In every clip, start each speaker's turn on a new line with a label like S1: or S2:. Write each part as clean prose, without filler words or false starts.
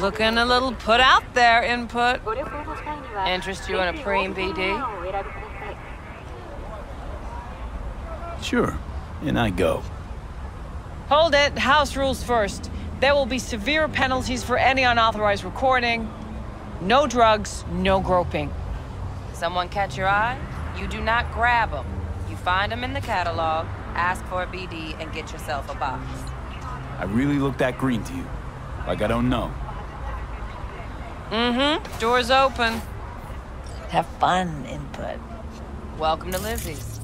S1: Looking a little put out there, input. Interest you in a preem BD?
S2: Sure, and I go.
S1: Hold it, house rules first. There will be severe penalties for any unauthorized recording. No drugs, no groping. Someone catch your eye? You do not grab them. You find them in the catalog, ask for a BD, and get yourself a box.
S2: I really look that green to you? Like I don't know?
S1: Mm-hmm. Door's open.
S3: Have fun, input.
S1: Welcome to Lizzie's.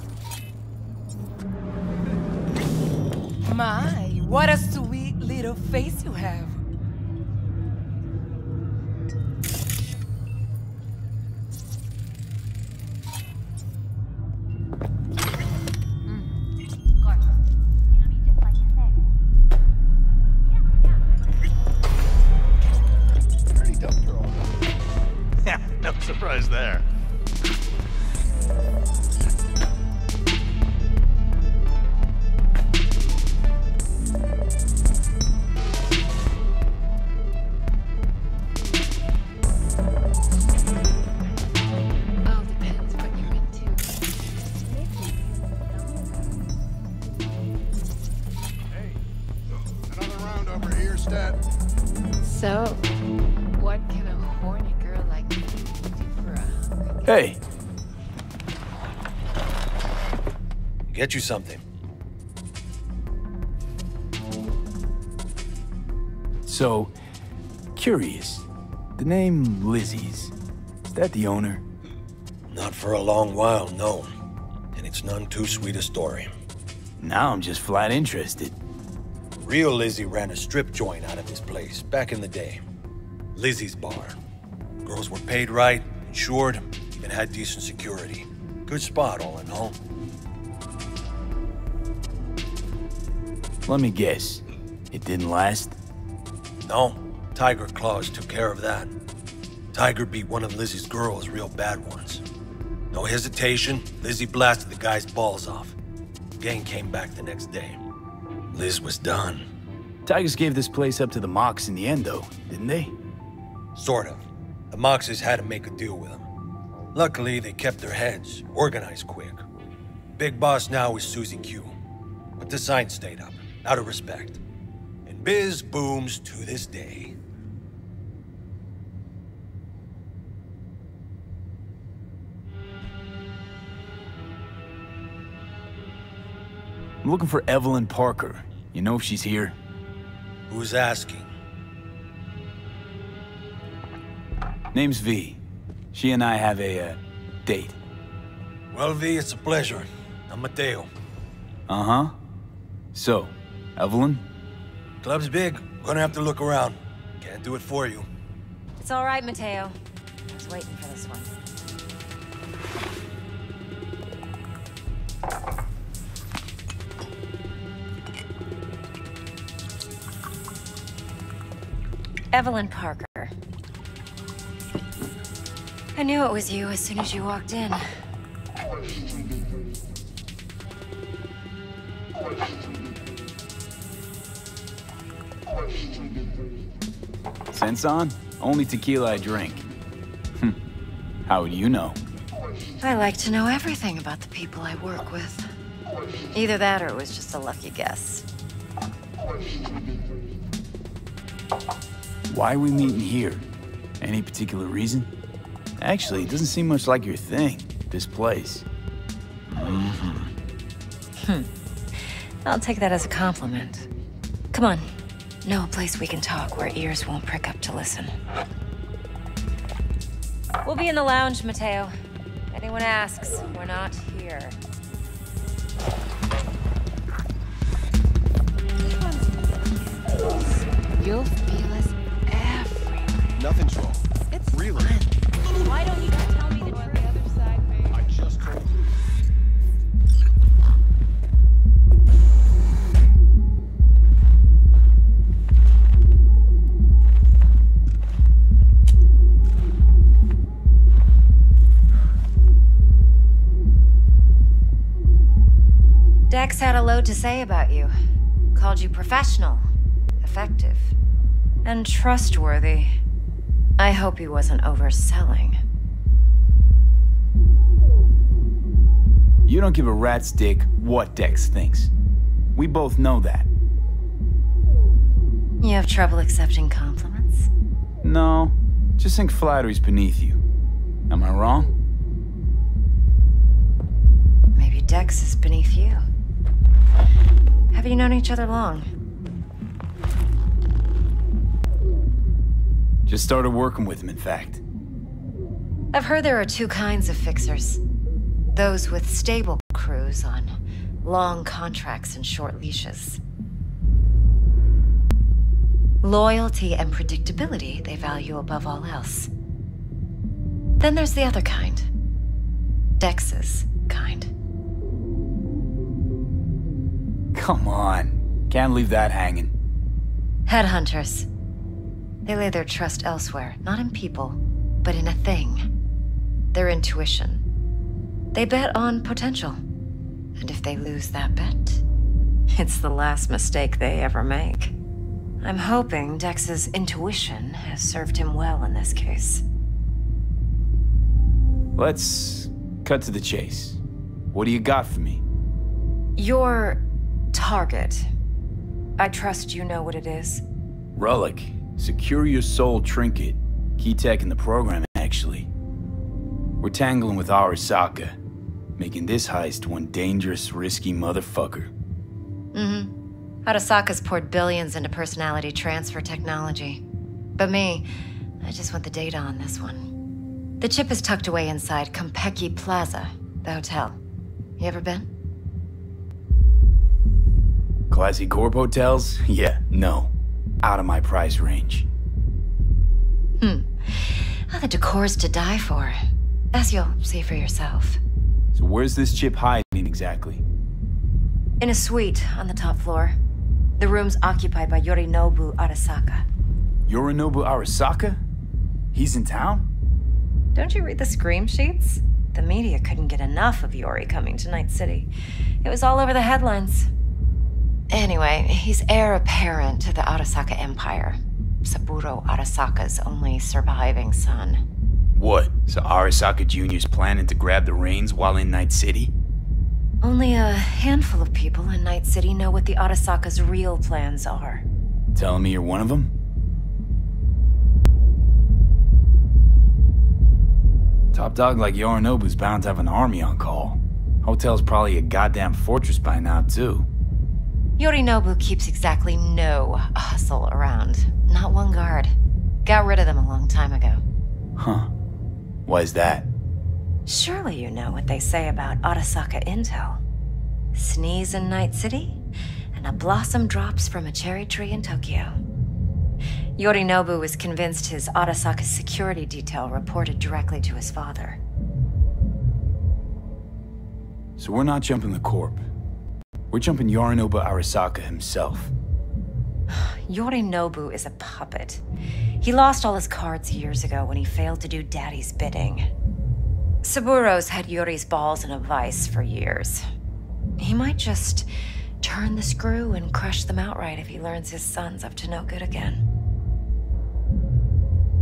S4: My, what a sweet little face you have.
S5: No surprise there.
S4: All depends what you're into.
S6: Hey, another round over here, Stat.
S4: So, what can a horny girl like me do for a hungry guy?
S2: Hey!
S5: Get you something.
S2: So, curious. The name Lizzie's, is that the owner?
S7: Not for a long while, no. And it's none too sweet a story.
S2: Now I'm just flat interested.
S7: Real Lizzie ran a strip joint out of his place back in the day. Lizzie's Bar. Girls were paid right, insured, even had decent security. Good spot, all in all.
S2: Let me guess. It didn't last?
S7: No, Tiger Claws took care of that. Tiger beat one of Lizzie's girls real bad once. No hesitation, Lizzie blasted the guy's balls off. Gang came back the next day. Liz was done.
S2: Tigers gave this place up to the Mox in the end, though, didn't they?
S7: Sort of. The Moxes had to make a deal with them. Luckily, they kept their heads, organized quick. Big boss now is Susie Q. But the sign stayed up, out of respect. And biz booms to this day.
S2: I'm looking for Evelyn Parker. You know if she's here?
S7: Who's asking?
S2: Name's V. She and I have a, date.
S7: Well, V, it's a pleasure. I'm Mateo.
S2: Uh-huh. So, Evelyn?
S7: Club's big. Gonna have to look around. Can't do it for you.
S8: It's all right, Mateo. I was waiting for this one. Evelyn Parker. I knew it was you as soon as you walked in.
S2: Sense on? Only tequila I drink. How would you know?
S8: I like to know everything about the people I work with. Either that or it was just a lucky guess.
S2: Why are we meeting here? Any particular reason? Actually, it doesn't seem much like your thing, this place.
S8: I'll take that as a compliment. Come on. Know a place we can talk where ears won't prick up to listen. We'll be in the lounge, Mateo. If anyone asks, we're not here.
S4: You'll feel us everywhere.
S6: Nothing's wrong.
S4: It's
S6: Really?
S4: fun. Why don't you just tell me the truth? The other side, baby.
S6: I just told you.
S8: Dex had a load to say about you. Called you professional, effective. And trustworthy. I hope he wasn't overselling.
S2: You don't give a rat's dick what Dex thinks. We both know that.
S8: You have trouble accepting compliments?
S2: No, just think flattery's beneath you. Am I wrong?
S8: Maybe Dex is beneath you. Have you known each other long?
S2: Just started working with him, in fact.
S8: I've heard there are two kinds of fixers. Those with stable crews on long contracts and short leashes. Loyalty and predictability they value above all else. Then there's the other kind. Dex's kind.
S2: Come on. Can't leave that hanging.
S8: Headhunters. They lay their trust elsewhere, not in people, but in a thing. Their intuition. They bet on potential. And if they lose that bet, it's the last mistake they ever make. I'm hoping Dex's intuition has served him well in this case.
S2: Let's cut to the chase. What do you got for me?
S8: Your target. I trust you know what it is.
S2: Relic. Secure your soul trinket. Key tech in the program, actually. We're tangling with Arasaka, making this heist one dangerous, risky motherfucker.
S8: Arasaka's poured billions into personality transfer technology. But me, I just want the data on this one. The chip is tucked away inside Konpeki Plaza, the hotel. You ever been?
S2: Classy corp hotels? Yeah, no. Out of my price range.
S8: Oh, the decor's to die for. As you'll see for yourself.
S2: So where's this chip hiding exactly?
S8: In a suite on the top floor. The room's occupied by Yorinobu Arasaka.
S2: Yorinobu Arasaka? He's in town?
S8: Don't you read the scream sheets? The media couldn't get enough of Yori coming to Night City. It was all over the headlines. Anyway, he's heir apparent to the Arasaka Empire. Saburo Arasaka's only surviving son.
S2: What? So Arasaka Jr.'s planning to grab the reins while in Night City?
S8: Only a handful of people in Night City know what the Arasaka's real plans are.
S2: Telling me you're one of them? Top dog like Yorinobu's bound to have an army on call. Hotel's probably a goddamn fortress by now, too.
S8: Yorinobu keeps exactly no hustle around. Not one guard. Got rid of them a long time ago.
S2: Huh. Why's that?
S8: Surely you know what they say about Arasaka intel. Sneeze in Night City, and a blossom drops from a cherry tree in Tokyo. Yorinobu was convinced his Arasaka security detail reported directly to his father.
S2: So we're not jumping the corp. We're jumping Yorinobu Arasaka himself.
S8: Yorinobu is a puppet. He lost all his cards years ago when he failed to do Daddy's bidding. Saburo's had Yori's balls in a vice for years. He might just turn the screw and crush them outright if he learns his son's up to no good again.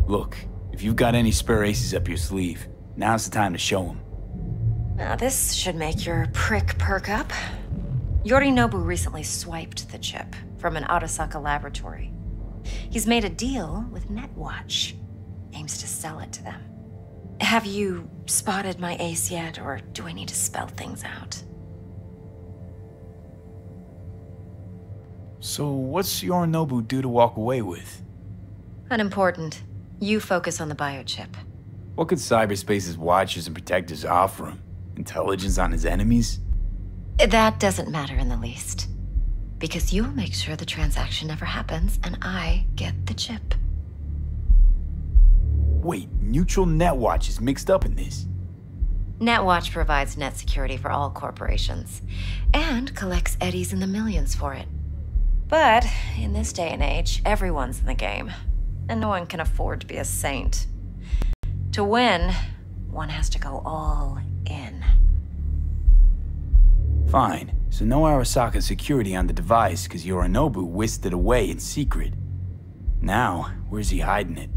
S2: Look, if you've got any spare aces up your sleeve, now's the time to show them.
S8: Now this should make your prick perk up. Yorinobu recently swiped the chip from an Arasaka laboratory. He's made a deal with Netwatch. Aims to sell it to them. Have you spotted my ace yet, or do I need to spell things out?
S2: So what's Yorinobu due to walk away with?
S8: Unimportant. You focus on the biochip.
S2: What could cyberspace's watchers and protectors offer him? Intelligence on his enemies?
S8: That doesn't matter in the least. Because you'll make sure the transaction never happens, and I get the chip.
S2: Wait, neutral Netwatch is mixed up in this?
S8: Netwatch provides net security for all corporations, and collects eddies in the millions for it. But in this day and age, everyone's in the game, and no one can afford to be a saint. To win, one has to go all in.
S2: Fine, so no Arasaka security on the device because Yorinobu whisked it away in secret. Now, where's he hiding it?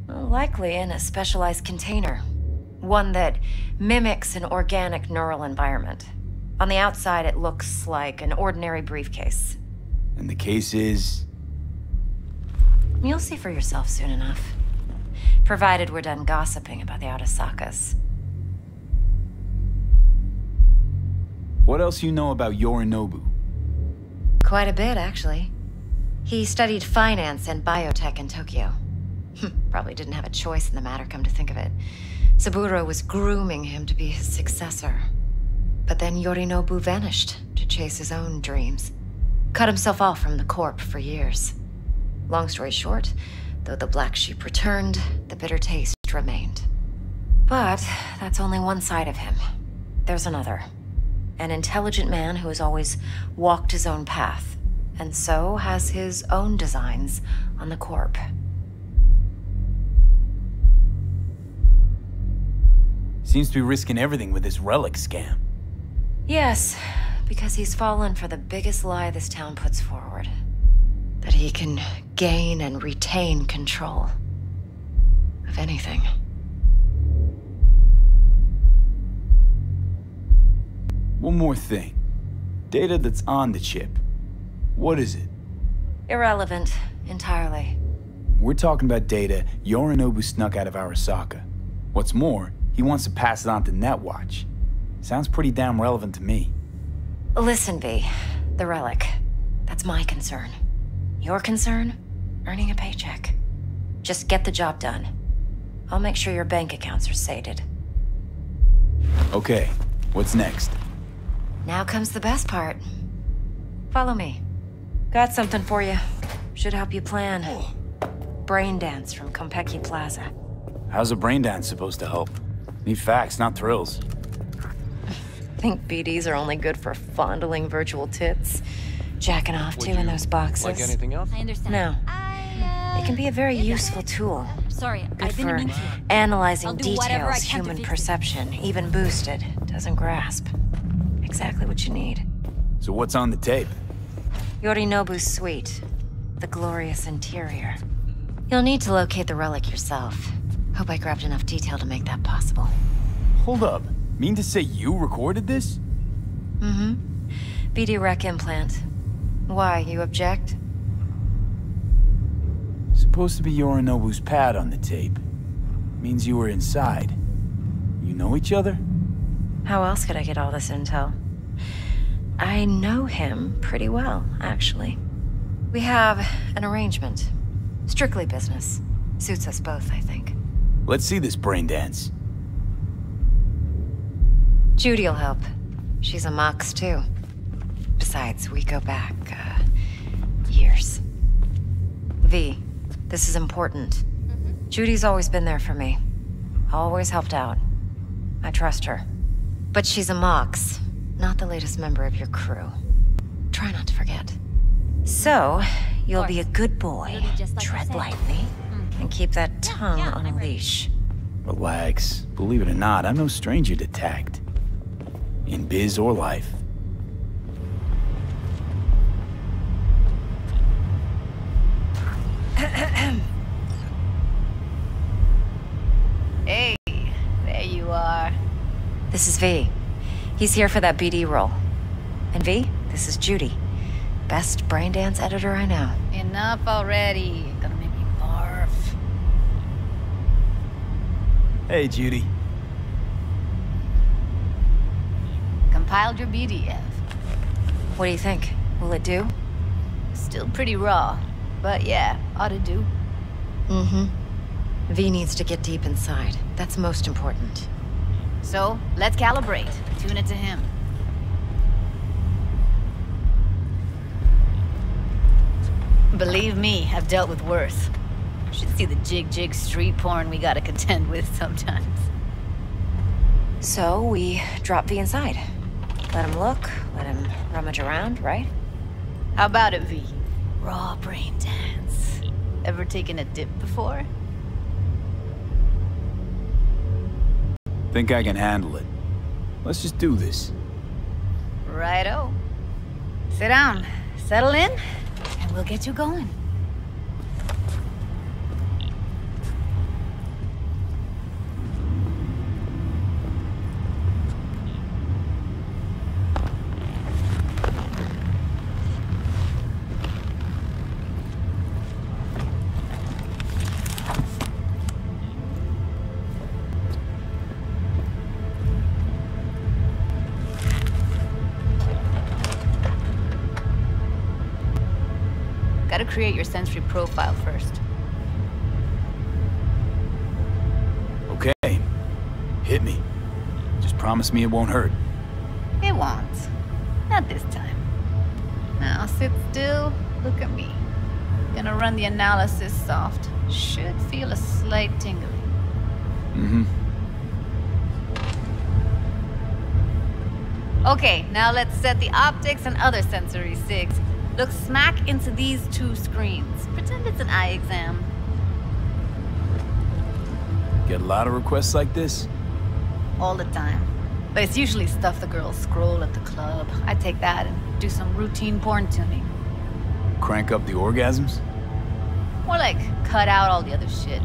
S8: Well, likely in a specialized container. One that mimics an organic neural environment. On the outside, it looks like an ordinary briefcase.
S2: And the case is...
S8: You'll see for yourself soon enough. Provided we're done gossiping about the Arasakas.
S2: What else you know about Yorinobu?
S8: Quite a bit, actually. He studied finance and biotech in Tokyo. Probably didn't have a choice in the matter, come to think of it. Saburo was grooming him to be his successor. But then Yorinobu vanished to chase his own dreams. Cut himself off from the Corp for years. Long story short, though the black sheep returned, the bitter taste remained. But that's only one side of him. There's another. An intelligent man who has always walked his own path, and so has his own designs on the Corp.
S2: Seems to be risking everything with this relic scam.
S8: Yes, because he's fallen for the biggest lie this town puts forward. That he can gain and retain control of anything.
S2: One more thing. Data that's on the chip. What is it?
S8: Irrelevant, entirely.
S2: We're talking about data Yorinobu snuck out of Arasaka. What's more, he wants to pass it on to Netwatch. Sounds pretty damn relevant to me.
S8: Listen, V. The relic. That's my concern. Your concern? Earning a paycheck. Just get the job done. I'll make sure your bank accounts are sated.
S2: Okay, what's next?
S8: Now comes the best part. Follow me. Got something for you. Should help you plan. Brain dance from Konpeki Plaza.
S2: How's a brain dance supposed to help? Need facts, not thrills.
S8: Think BDs are only good for fondling virtual tits? Jacking off too in those boxes?
S5: Like anything else?
S9: I understand.
S8: No. It can be a very useful tool.
S9: Sorry,
S8: Good
S9: I've been
S8: for
S9: meaning to.
S8: analyzing
S9: I'll do whatever I
S8: details
S9: can to
S8: human
S9: fix it.
S8: perception, even boosted, doesn't grasp. Exactly what you need.
S2: So what's on the tape?
S8: Yorinobu's suite. The glorious interior. You'll need to locate the relic yourself. Hope I grabbed enough detail to make that possible.
S2: Hold up. Mean to say you recorded this?
S8: Mm-hmm. BD rec implant. Why, you object?
S2: Supposed to be Yorinobu's pad on the tape. Means you were inside. You know each other?
S8: How else could I get all this intel? I know him pretty well, actually. We have an arrangement. Strictly business. Suits us both, I think.
S2: Let's see this brain dance.
S8: Judy'll help. She's a Mox, too. Besides, we go back, years. V, this is important. Judy's always been there for me. Always helped out. I trust her. But she's a Mox, not the latest member of your crew. Try not to forget. So, you'll be a good boy,
S9: It'll be just like you
S8: tread
S9: said.
S8: lightly, and keep that tongue on a
S9: I'm ready.
S8: leash.
S2: Relax. Believe it or not, I'm no stranger to tact. In biz or life.
S4: Hey, there you are.
S8: This is V. He's here for that BD role. And V, this is Judy. Best brain dance editor I know.
S4: Enough already. Gonna make me barf.
S2: Hey, Judy.
S4: Compiled your BDF.
S8: What do you think? Will it do?
S4: Still pretty raw, but yeah, ought to do.
S8: Mm-hmm. V needs to get deep inside. That's most important.
S4: So, let's calibrate. Tune it to him. Believe me, I've dealt with worse. Should see the jig street porn we gotta contend with sometimes.
S8: So we drop V inside. Let him look, let him rummage around, right?
S4: How about it, V? Raw brain dance. Ever taken a dip before?
S2: Think I can handle it. Let's just do this.
S4: Righto. Sit down, settle in, and we'll get you going. Gotta create your sensory profile first.
S2: Okay. Hit me. Just promise me it won't hurt.
S4: It won't. Not this time. Now sit still, look at me. Gonna run the analysis soft. Should feel a slight tingling.
S2: Mm-hmm.
S4: Okay, now let's set the optics and other sensory sigs. Look smack into these two screens. Pretend it's an eye exam.
S2: Get a lot of requests like this?
S4: All the time. But it's usually stuff the girls scroll at the club. I take that and do some routine porn tuning.
S2: Crank up the orgasms?
S4: More like cut out all the other shit.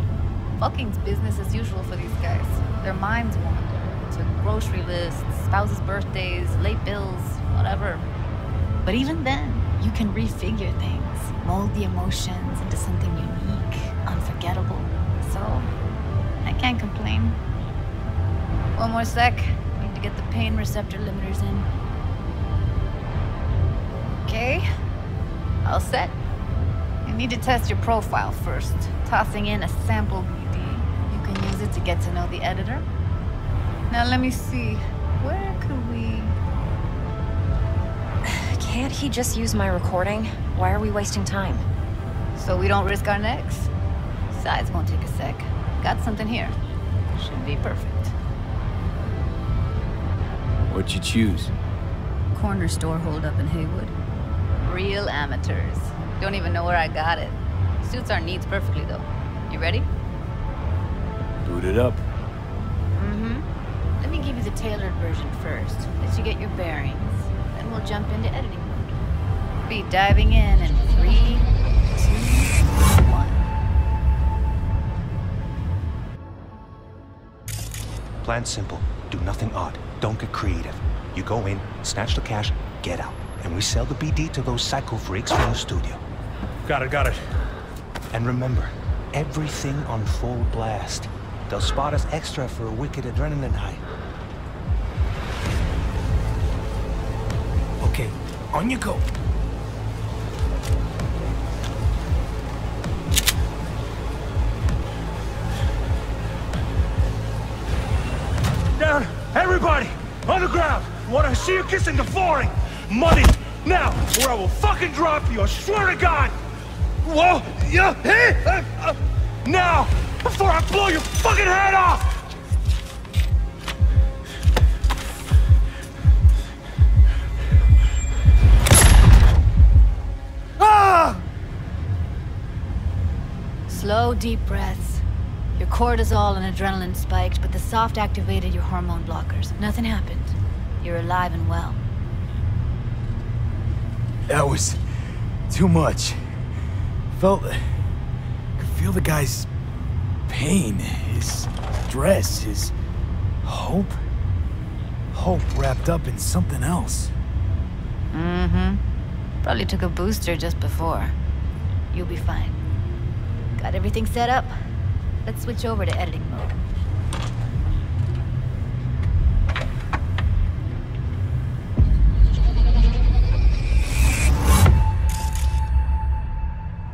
S4: Fucking's business as usual for these guys. Their minds wander to grocery lists, spouses' birthdays, late bills, whatever. But even then, you can refigure things, mold the emotions into something unique, unforgettable. So, I can't complain. One more sec. Need to get the pain receptor limiters in. Okay. All set. You need to test your profile first. Tossing in a sample BD. You can use it to get to know the editor. Now let me see. Where could we...
S8: Can't he just use my recording? Why are we wasting time?
S4: So we don't risk our necks? Besides, won't take a sec. Got something here. Should be perfect.
S2: What'd you choose?
S4: Corner store holdup in Haywood. Real amateurs. Don't even know where I got it. Suits our needs perfectly, though. You ready?
S2: Boot it up.
S4: Mm-hmm. Let me give you the tailored version first. Let you get your bearings. Then we'll jump into editing mode. Be diving in 3, 2, 1.
S9: Plan simple. Do nothing odd. Don't get creative. You go in, snatch the cash, get out. And we sell the BD to those psycho freaks from the studio.
S5: Got it.
S9: And remember, everything on full blast. They'll spot us extra for a wicked adrenaline high. Okay, on you go.
S5: Down! Everybody! On the ground! Want to see you kissing the flooring! Money! Now! Or I will fucking drop you! I swear to God! Whoa! Yeah! Hey! Now! Before I blow your fucking head off! Ah!
S4: Slow, deep breaths. Your cortisol and adrenaline spiked, but the soft activated your hormone blockers. Nothing happened. You're alive and well.
S2: That was too much. Could feel the guy's pain, his stress, his hope. Hope wrapped up in something else.
S4: Mm-hmm. Probably took a booster just before. You'll be fine. Got everything set up? Let's switch over to editing mode.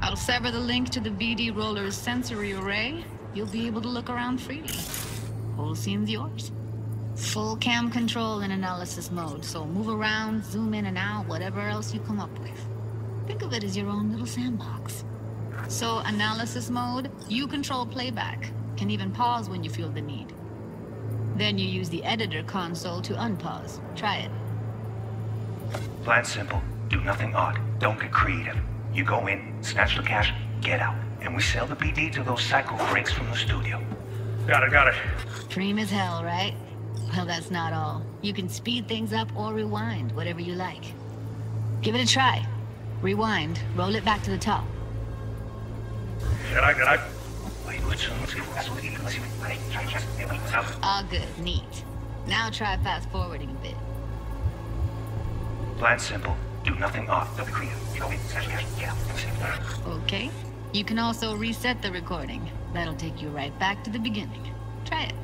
S4: I'll sever the link to the BD Roller's sensory array. You'll be able to look around freely. Whole scene's yours. Full cam control in analysis mode, so move around, zoom in and out, whatever else you come up with. Think of it as your own little sandbox. So, analysis mode, you control playback. Can even pause when you feel the need. Then you use the editor console to unpause. Try it.
S9: Plan simple. Do nothing odd. Don't get creative. You go in, snatch the cash, get out. And we sell the BD to those psycho freaks from the studio.
S5: Got it.
S4: Dream as hell, right? Well, that's not all. You can speed things up or rewind, whatever you like. Give it a try. Rewind, roll it back to the top. All good, neat. Now try fast forwarding a bit.
S9: Plan simple. Do nothing odd. Don't be creative. You go in, snatch the cash, get out.
S4: Okay. You can also reset the recording. That'll take you right back to the beginning. Try it.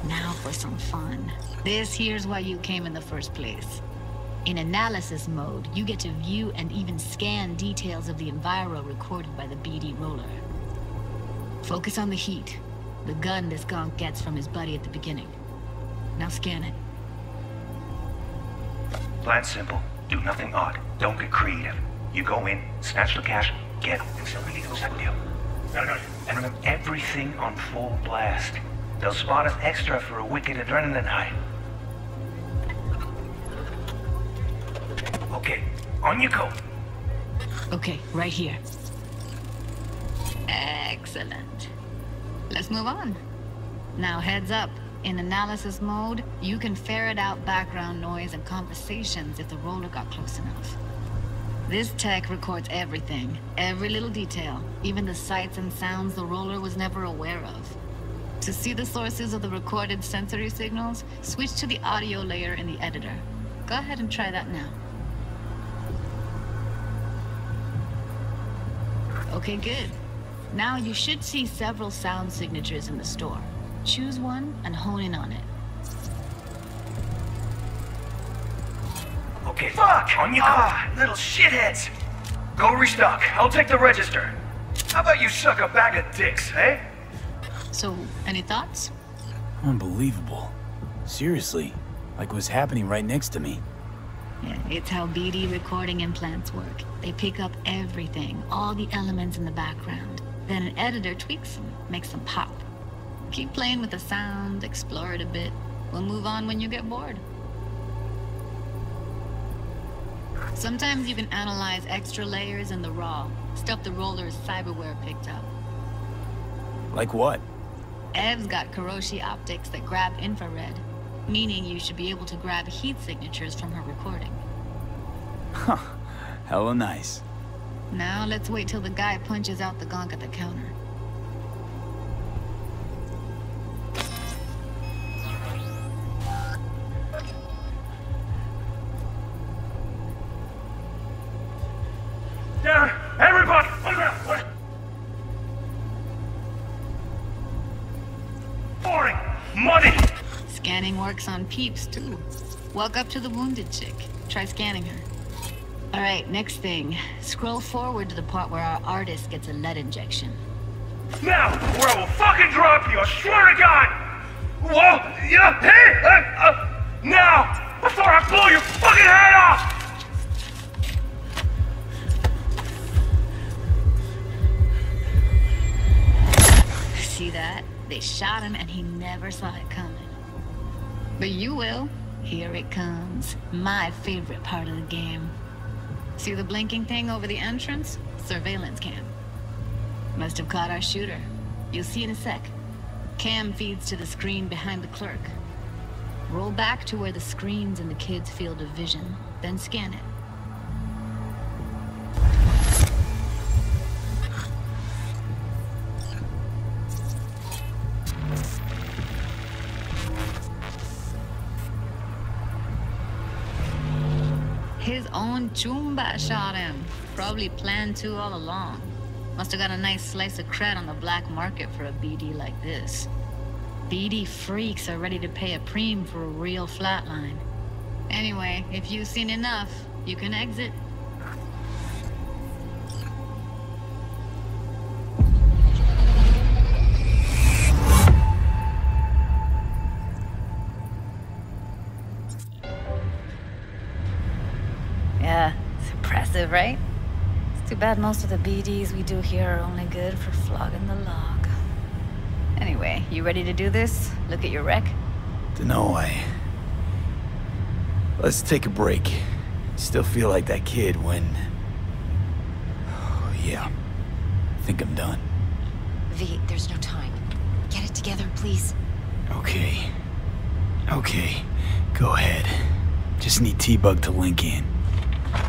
S4: Now for some fun. This here's why you came in the first place. In analysis mode, you get to view and even scan details of the enviro recorded by the BD roller. Focus on the heat, the gun this gonk gets from his buddy at the beginning. Now scan it.
S9: Plan simple. Do nothing odd. Don't get creative. You go in, snatch the cash, get it, and sell the legal deal. And remember, everything on full blast. They'll spot us extra for a wicked adrenaline high. Okay, on you go.
S4: Okay, right here. Excellent. Let's move on. Now heads up. In analysis mode, you can ferret out background noise and conversations if the roller got close enough. This tech records everything, every little detail, even the sights and sounds the roller was never aware of. To see the sources of the recorded sensory signals, switch to the audio layer in the editor. Go ahead and try that now. Okay, good. Now you should see several sound signatures in the store. Choose one and hone in on it.
S9: Okay, fuck! On you go! Little shitheads! Go restock. I'll take the register. How about you suck a bag of dicks, eh?
S4: So, any thoughts?
S2: Unbelievable. Seriously, like what's happening right next to me.
S4: Yeah, it's how BD recording implants work. They pick up everything, all the elements in the background. Then an editor tweaks them, makes them pop. Keep playing with the sound, explore it a bit. We'll move on when you get bored. Sometimes you can analyze extra layers in the raw, stuff the roller's cyberware picked up.
S2: Like what?
S4: Ev's got Kiroshi optics that grab infrared, meaning you should be able to grab heat signatures from her recording.
S2: Huh. Hella nice.
S4: Now let's wait till the guy punches out the gonk at the counter.
S5: Down! Everybody! Boring! Money!
S4: Scanning works on peeps, too. Walk up to the wounded chick. Try scanning her. Alright, next thing. Scroll forward to the part where our artist gets a lead injection.
S5: Now, or I will fucking drop you, I swear to God! Whoa! Yeah! Hey! Now! Before I blow your fucking head off!
S4: See that? They shot him and he never saw it coming. But you will. Here it comes. My favorite part of the game. See the blinking thing over the entrance? Surveillance cam. Must have caught our shooter. You'll see in a sec. Cam feeds to the screen behind the clerk. Roll back to where the screen's in the kid's field of vision, then scan it. His own Chumba shot him. Probably planned to all along. Must have got a nice slice of cred on the black market for a BD like this. BD freaks are ready to pay a preem for a real flatline. Anyway, if you've seen enough, you can exit.
S3: Yeah, it's impressive, right? It's too bad most of the BDs we do here are only good for flogging the log. Anyway, you ready to do this? Look at your wreck?
S2: Dunno, Let's take a break. Still feel like that kid when... Oh, yeah. I think I'm done.
S8: V, there's no time. Get it together, please.
S2: Okay. Okay. Go ahead. Just need T-Bug to link in.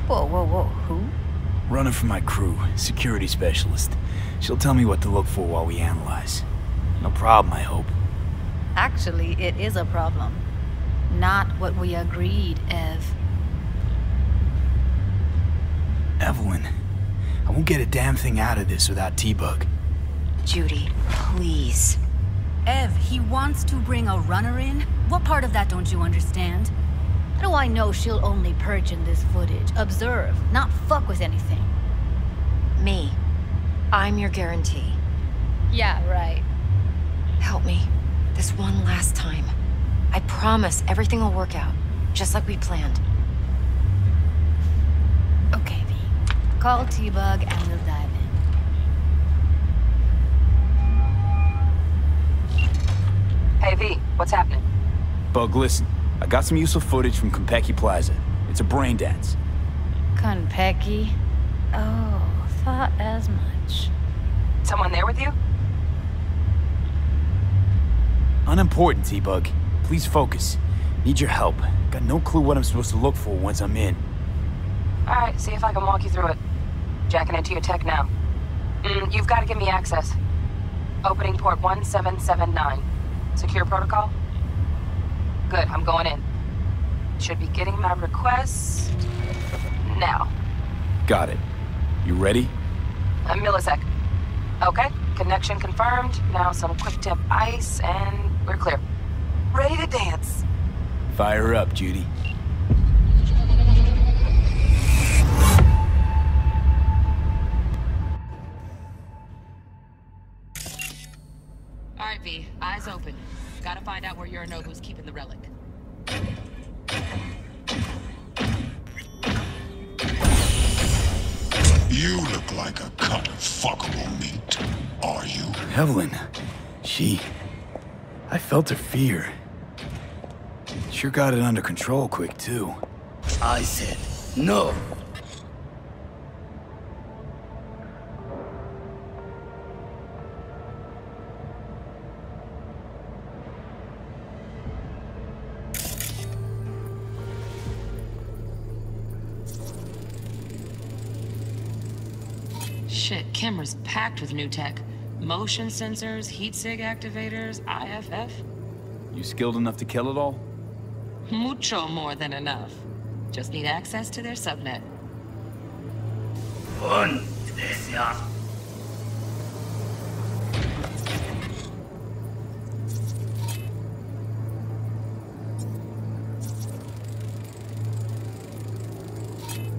S3: Whoa, whoa, whoa, who?
S2: Running for my crew, security specialist. She'll tell me what to look for while we analyze. No problem, I hope.
S3: Actually, it is a problem. Not what we agreed, Ev.
S2: Evelyn, I won't get a damn thing out of this without T-Bug.
S8: Judy, please.
S10: Ev, he wants to bring a runner in? What part of that don't you understand?
S3: How do I know she'll only purge in this footage? Observe, not fuck with anything.
S8: Me. I'm your guarantee.
S3: Yeah, right.
S8: Help me. This one last time. I promise everything will work out, just like we planned.
S3: Okay, V. Call T-Bug and we'll dive in.
S10: Hey, V, what's happening?
S2: Bug, listen. I got some useful footage from Konpeki Plaza. It's a brain dance.
S3: Konpeki? Oh, thought as much.
S10: Someone there with you?
S2: Unimportant, T-Bug. Please focus. Need your help. Got no clue what I'm supposed to look for once I'm in.
S10: Alright, see if I can walk you through it. Jacking into your tech now. You've got to give me access. Opening port 1779. Secure protocol? Good, I'm going in. Should be getting my requests now.
S2: Got it. You ready?
S10: A millisec. Okay, connection confirmed. Now some quick tip ice and we're clear. Ready to dance.
S2: Fire up, Judy.
S11: Alright, V. Eyes open. Gotta find out where Yorinobu's keeping the relic.
S6: You look like a cut of fuckable meat. Are you?
S2: Evelyn. I felt her fear. Sure got it under control quick, too.
S12: I said no.
S11: Shit, camera's packed with new tech. Motion sensors, heat sig activators, IFF.
S2: You skilled enough to kill it all?
S11: Mucho more than enough. Just need access to their subnet.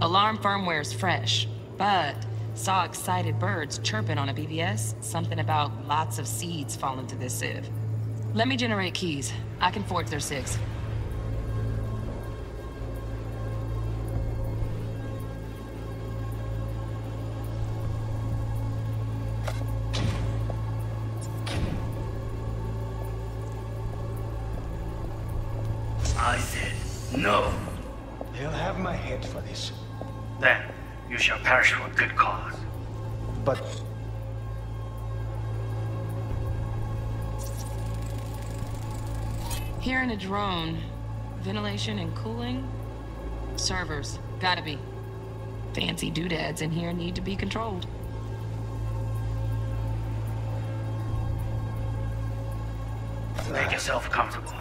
S11: Alarm firmware's fresh, but saw excited birds chirping on a BBS. Something about lots of seeds falling through this sieve. Let me generate keys. I can forge their SIGs.
S12: I said no.
S5: They'll have my head for this.
S12: Then you shall perish for a good cause.
S5: But
S11: Hearing a drone. Ventilation and cooling? Servers. Gotta be. Fancy doodads in here need to be controlled.
S12: Make yourself comfortable.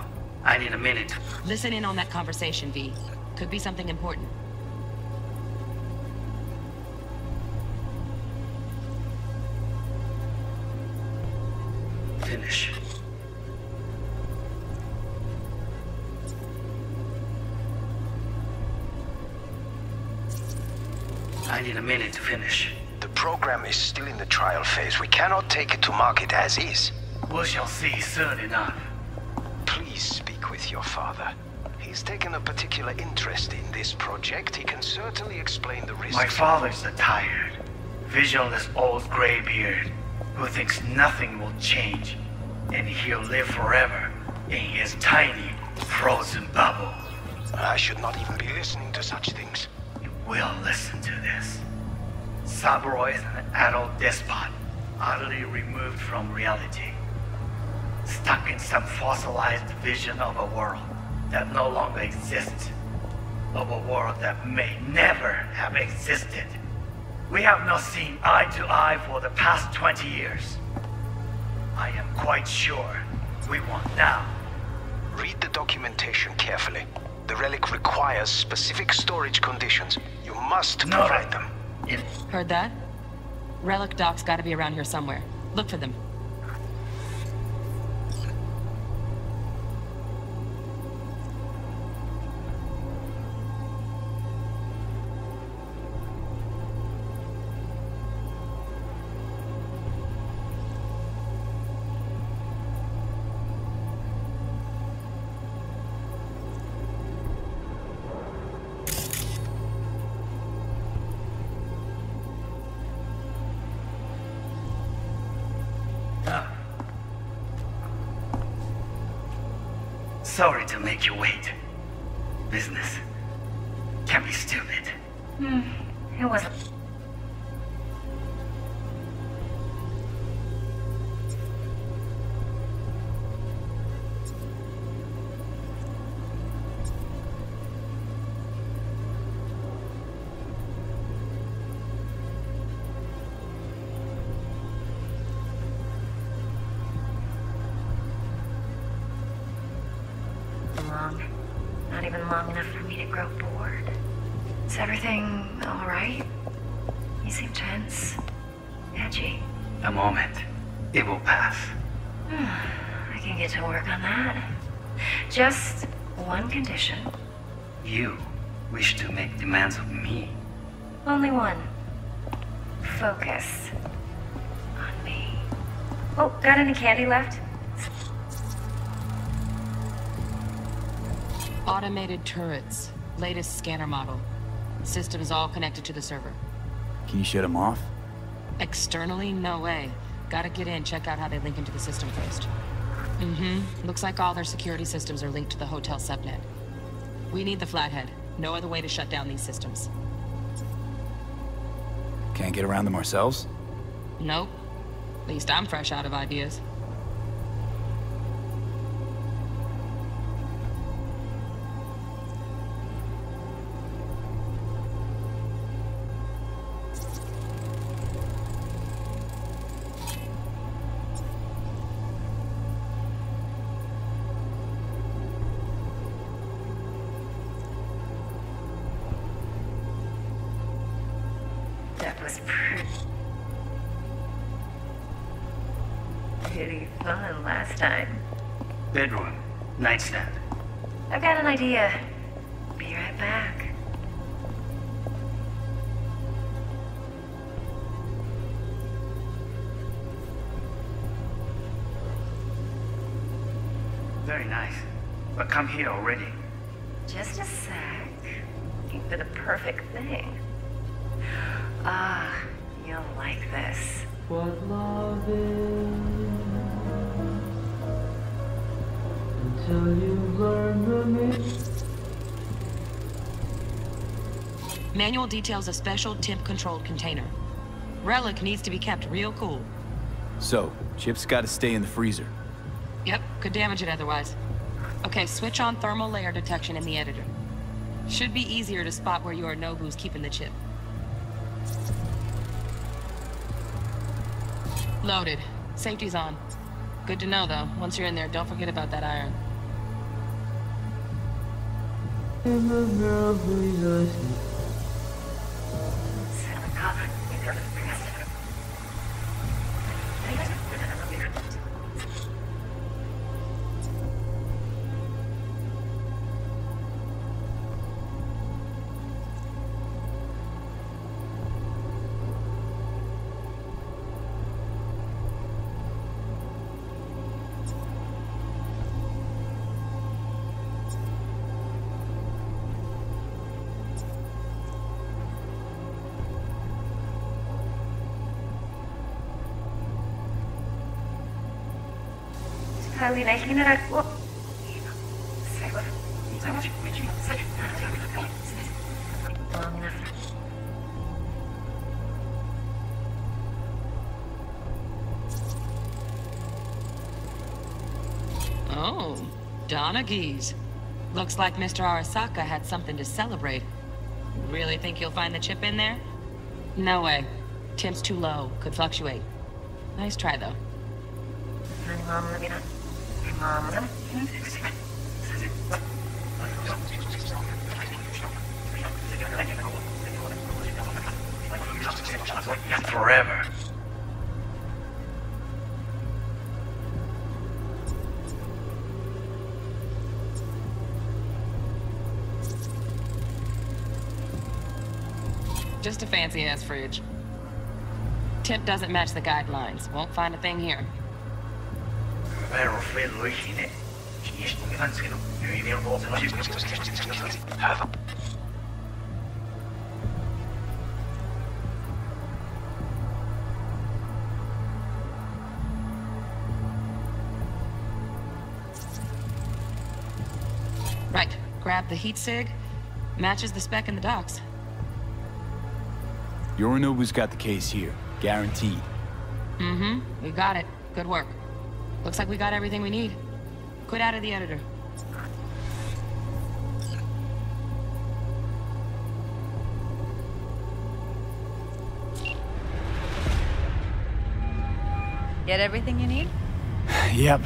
S12: I need a minute.
S11: Listen in on that conversation, V. Could be something important.
S12: Finish. I need a minute to finish.
S13: The program is still in the trial phase. We cannot take it to market as is.
S12: We shall see soon enough.
S13: Please speak with your father. He's taken a particular interest in this project. He can certainly explain the risks.
S12: My father's a tired, visionless old graybeard who thinks nothing will change, and he'll live forever in his tiny, frozen bubble.
S13: I should not even be listening to such things.
S12: You will listen to this. Saburo is an adult despot, utterly removed from reality. Stuck in some fossilized vision of a world that no longer exists. Of a world that may never have existed. We have not seen eye to eye for the past 20 years. I am quite sure we won't now.
S13: Read the documentation carefully. The relic requires specific storage conditions. You must provide them.
S11: Heard that? Relic docks gotta be around here somewhere. Look for them.
S12: Sorry to make you wait. Business can be stupid.
S3: It wasn't. Not even long enough for me to grow bored. Is everything all right? You seem tense, edgy.
S12: A moment. It will pass.
S3: I can get to work on that. Just one condition.
S12: You wish to make demands of me.
S3: Only one. Focus on me. Oh, got any candy left?
S11: Automated turrets. Latest scanner model. Systems all connected to the server.
S2: Can you shut them off?
S11: Externally, no way. Gotta get in, check out how they link into the system first. Looks like all their security systems are linked to the hotel subnet. We need the Flathead. No other way to shut down these systems.
S2: Can't get around them ourselves?
S11: Nope. At least I'm fresh out of ideas.
S3: That was pretty fun last time.
S12: Bedroom. Nightstand.
S3: I've got an idea. Be right back.
S12: Very nice. But come here already.
S3: Just a sec. Looking for the perfect thing. Ah, you'll like this.
S14: What love is until you learn the meaning.
S11: Manual details a special temp-controlled container. Relic needs to be kept real cool.
S2: So, Chip's gotta stay in the freezer.
S11: Yep, could damage it otherwise. Okay, switch on thermal layer detection in the editor. Should be easier to spot where Yorinobu's keeping the chip. Loaded. Safety's on. Good to know, though. Once you're in there, don't forget about that iron. Oh, Donaghy's. Looks like Mr. Arasaka had something to celebrate. Really think you'll find the chip in there? No way. Temp's too low. Could fluctuate. Nice try, though.
S12: Forever.
S11: Just a fancy-ass fridge. Tip doesn't match the guidelines. Won't find a thing here.
S12: バイオフレードの域にね、気にしてみたんですけど、指の構成のシステム。
S11: Right. Grab the heat sig. Matches the spec in the docs.
S2: Yorinobu's got the case here. Guaranteed.
S11: Mm-hmm. We got it. Good work. Looks like we got everything we need. Quit out of the editor.
S3: Get everything you need?
S2: Yep,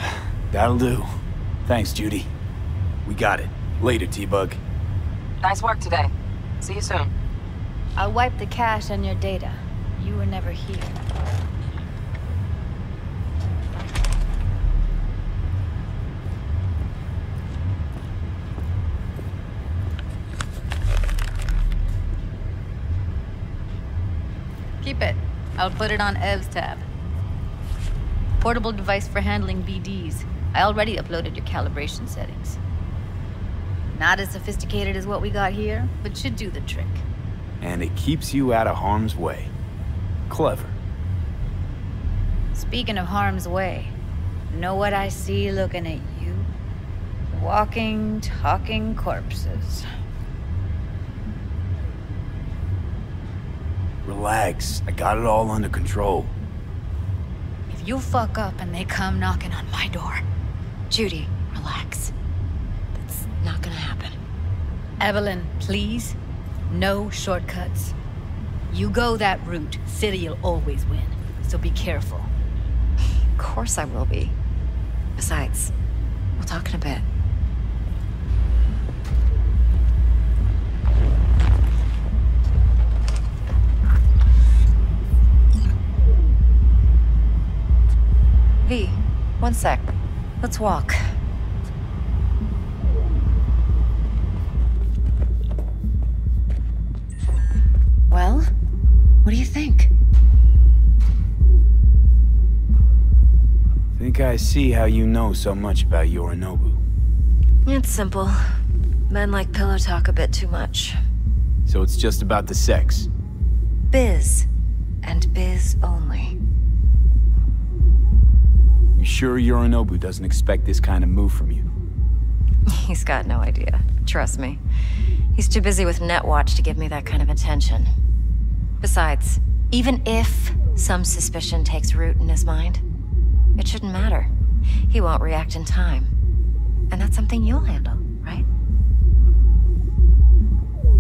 S2: that'll do. Thanks, Judy. We got it. Later, T-Bug.
S10: Nice work today. See you soon.
S3: I'll wipe the cache on your data. You were never here. Keep it. I'll put it on Ev's tab. Portable device for handling BDs. I already uploaded your calibration settings. Not as sophisticated as what we got here, but should do the trick.
S2: And it keeps you out of harm's way. Clever.
S3: Speaking of harm's way, know what I see looking at you? Walking, talking corpses.
S2: Relax. I got it all under control.
S3: If you fuck up and they come knocking on my door...
S8: Judy, relax. That's not gonna happen.
S3: Evelyn, please. No shortcuts. You go that route, City'll always win. So be careful.
S8: Of course I will be. Besides, we'll talk in a bit. V, one sec. Let's walk. Well, what do you think?
S2: Think I see how you know so much about Yorinobu.
S8: It's simple. Men like pillow talk a bit too much.
S2: So it's just about the sex?
S8: Biz. And biz only.
S2: You sure Yorinobu doesn't expect this kind of move from you?
S8: He's got no idea. Trust me. He's too busy with Netwatch to give me that kind of attention. Besides, even if some suspicion takes root in his mind, it shouldn't matter. He won't react in time. And that's something you'll handle, right?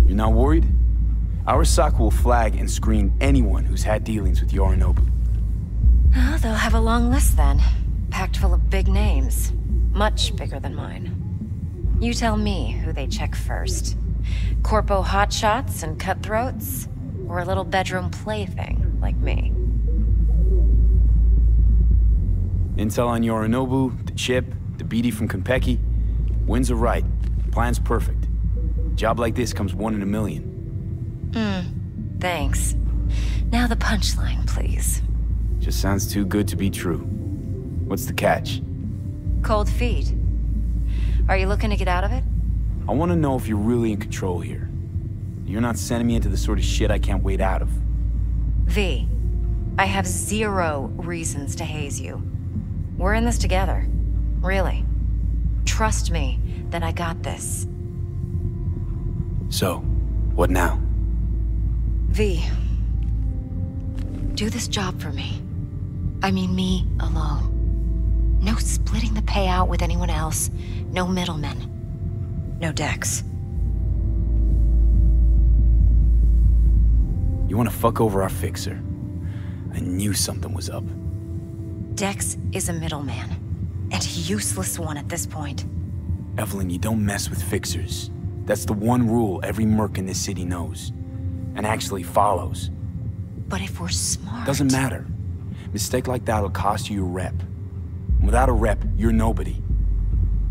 S2: You're not worried? Arasaka will flag and screen anyone who's had dealings with Yorinobu.
S8: Oh, they'll have a long list then. Packed full of big names. Much bigger than mine. You tell me who they check first. Corpo hotshots and cutthroats? Or a little bedroom plaything like me?
S2: Intel on Yorinobu, the chip, the BD from Konpeki. Winds are right. Plan's perfect. Job like this comes 1 in a million.
S8: Thanks. Now the punchline, please.
S2: Just sounds too good to be true. What's the catch?
S8: Cold feet. Are you looking to get out of it?
S2: I want to know if you're really in control here. You're not sending me into the sort of shit I can't wait out of.
S8: V, I have 0 reasons to haze you. We're in this together. Really. Trust me that I got this.
S2: So, what now?
S8: V, do this job for me. I mean me alone. No splitting the payout with anyone else. No middlemen. No Dex.
S2: You want to fuck over our fixer? I knew something was up.
S8: Dex is a middleman. And a useless one at this point.
S2: Evelyn, you don't mess with fixers. That's the one rule every merc in this city knows. And actually follows.
S8: But if we're smart...
S2: Doesn't matter. Mistake like that'll cost you your rep. And without a rep, you're nobody.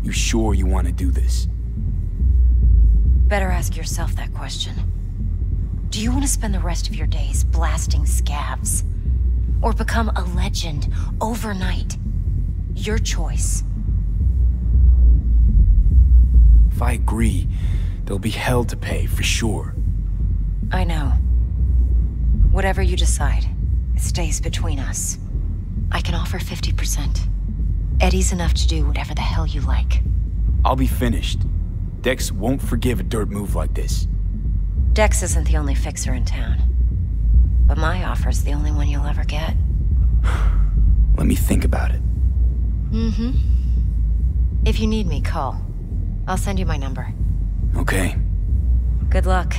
S2: You sure you want to do this?
S8: Better ask yourself that question. Do you want to spend the rest of your days blasting scabs? Or become a legend overnight? Your choice.
S2: If I agree, there'll be hell to pay, for sure.
S8: I know. Whatever you decide, it stays between us. I can offer 50%. Eddie's enough to do whatever the hell you like.
S2: I'll be finished. Dex won't forgive a dirt move like this.
S8: Dex isn't the only fixer in town. But my offer's the only one you'll ever get.
S2: Let me think about it.
S8: Mm-hmm. If you need me, call. I'll send you my number.
S2: Okay.
S8: Good luck.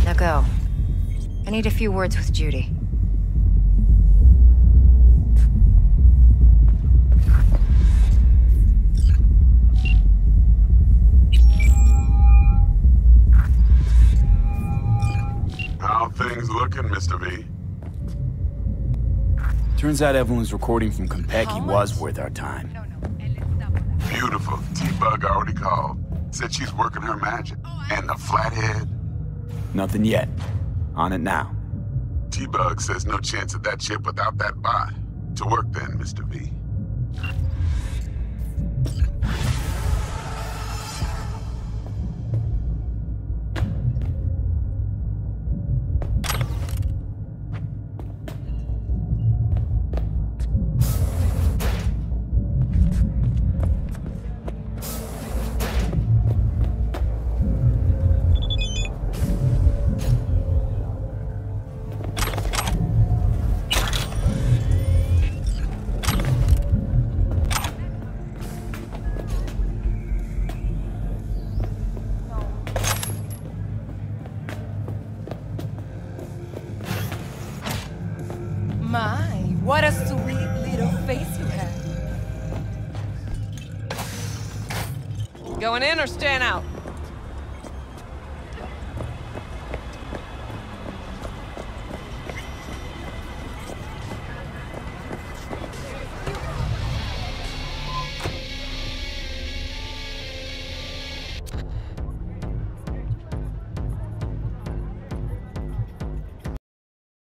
S8: Now go. I need a few words with Judy.
S15: How things looking, Mr. V?
S2: Turns out Evelyn's recording from Konpeki was worth our time.
S15: Beautiful. T-Bug already called. Said she's working her magic. And the flathead?
S2: Nothing yet. On it now.
S15: T-Bug says no chance of that chip without that bot. To work then, Mr. V.
S16: My, what a sweet little face you have.
S1: Going in or staying out?